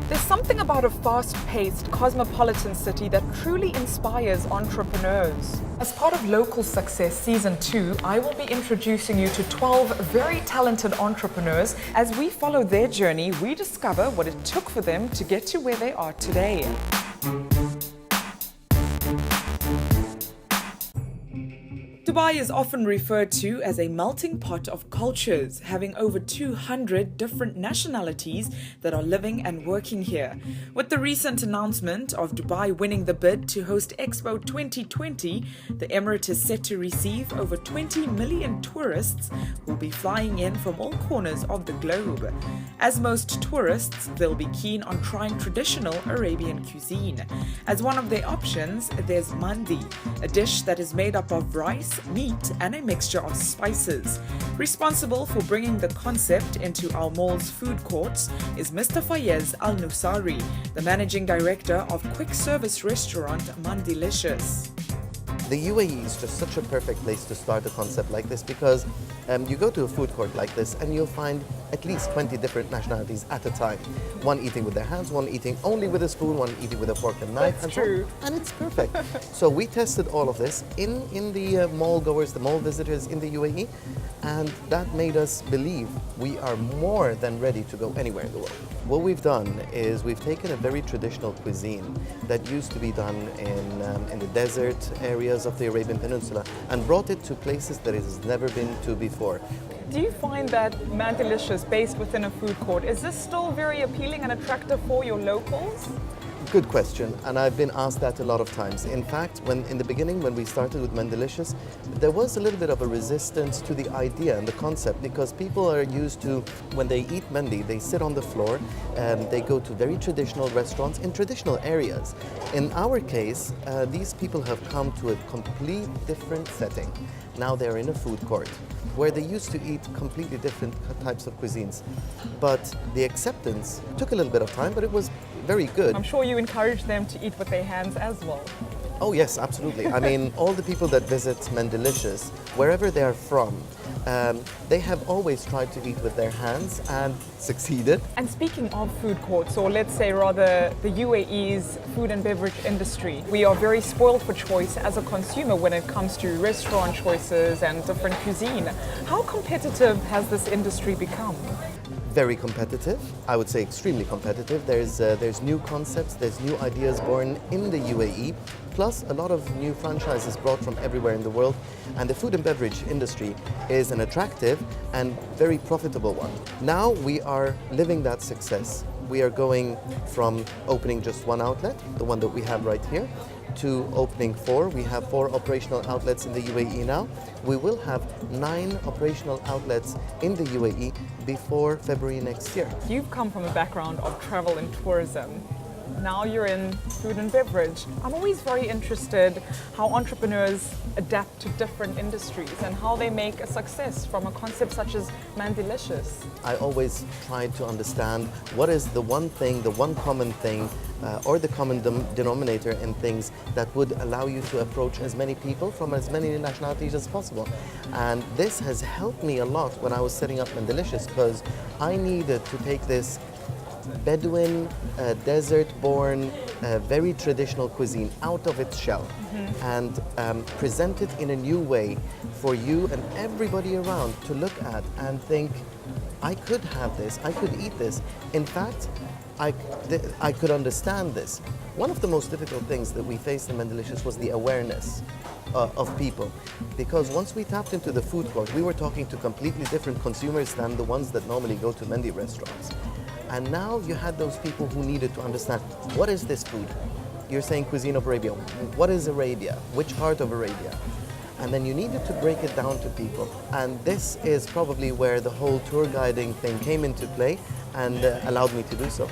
There's something about a fast-paced, cosmopolitan city that truly inspires entrepreneurs. As part of Local Success Season 2, I will be introducing you to 12 very talented entrepreneurs. As we follow their journey, we discover what it took for them to get to where they are today. Dubai is often referred to as a melting pot of cultures, having over 200 different nationalities that are living and working here. With the recent announcement of Dubai winning the bid to host Expo 2020, the Emirate is set to receive over 20 million tourists who will be flying in from all corners of the globe. As most tourists, they'll be keen on trying traditional Arabian cuisine. As one of their options, there's mandi, a dish that is made up of rice, meat and a mixture of spices. Responsible for bringing the concept into our mall's food courts is Mr. Fayez Nusari, the managing director of quick service restaurant Mandilicious. The UAE is just such a perfect place to start a concept like this because you go to a food court like this and you'll find at least 20 different nationalities at a time. One eating with their hands, one eating only with a spoon, one eating with a fork and knife. That's true. And it's perfect. So we tested all of this in the mall goers, the mall visitors in the UAE, and that made us believe we are more than ready to go anywhere in the world. What we've done is we've taken a very traditional cuisine that used to be done in the desert areas of the Arabian Peninsula and brought it to places that it has never been to before. Do you find that Mandilicious, based within a food court, is this still very appealing and attractive for your locals? Good question, and I've been asked that a lot of times. In fact, in the beginning, when we started with Mandilicious, there was a little bit of a resistance to the idea and the concept because people are used to, when they eat mandi, they sit on the floor, they go to very traditional restaurants in traditional areas. In our case, these people have come to a complete different setting. Now they're in a food court where they used to eat completely different types of cuisines. But the acceptance took a little bit of time, but it was very good. I'm sure you encourage them to eat with their hands as well. Oh yes, absolutely. I mean, all the people that visit Mandilicious, wherever they are from, they have always tried to eat with their hands and succeeded. And speaking of food courts, or let's say rather the UAE's food and beverage industry, we are very spoiled for choice as a consumer when it comes to restaurant choices and different cuisine. How competitive has this industry become? Very competitive. I would say extremely competitive. There's new concepts, there's new ideas born in the UAE, plus a lot of new franchises brought from everywhere in the world. And the food and beverage industry is an attractive and very profitable one. Now we are living that success. We are going from opening just one outlet, the one that we have right here, to opening 4. We have 4 operational outlets in the UAE now. We will have 9 operational outlets in the UAE before February next year. You've come from a background of travel and tourism. Now you're in food and beverage. I'm always very interested how entrepreneurs adapt to different industries and how they make a success from a concept such as Mandilicious. I always try to understand what is the one thing, the one common thing, or the common denominator in things that would allow you to approach as many people from as many nationalities as possible. And this has helped me a lot when I was setting up Mandilicious because I needed to take this Bedouin, desert-born, very traditional cuisine out of its shell and present it in a new way for you and everybody around to look at and think, I could have this, I could eat this. In fact, I could understand this. One of the most difficult things that we faced in Mandilicious was the awareness of people. Because once we tapped into the food court, we were talking to completely different consumers than the ones that normally go to Mandi restaurants. And now you had those people who needed to understand, what is this food? You're saying cuisine of Arabia. What is Arabia? Which part of Arabia? And then you needed to break it down to people. And this is probably where the whole tour guiding thing came into play and allowed me to do so.